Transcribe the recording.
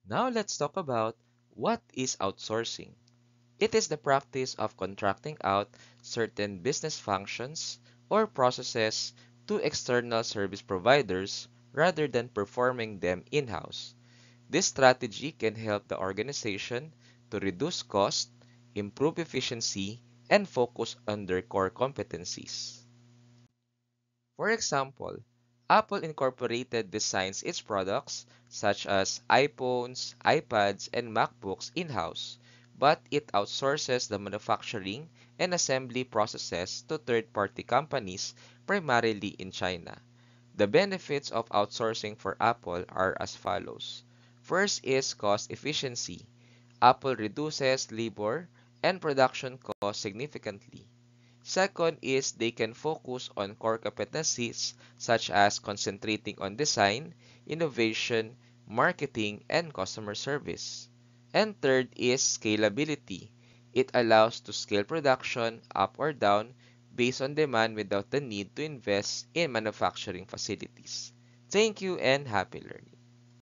Now let's talk about what is outsourcing. It is the practice of contracting out certain business functions or processes to external service providers rather than performing them in-house. This strategy can help the organization to reduce cost, improve efficiency, and focus on their core competencies. For example, Apple Incorporated designs its products, such as iPhones, iPads, and MacBooks, in-house, but it outsources the manufacturing and assembly processes to third-party companies, primarily in China. The benefits of outsourcing for Apple are as follows. First is cost efficiency. Apple reduces labor and production costs significantly. Second is they can focus on core competencies such as concentrating on design, innovation, marketing, and customer service. And third is scalability. It allows to scale production up or down based on demand without the need to invest in manufacturing facilities. Thank you and happy learning.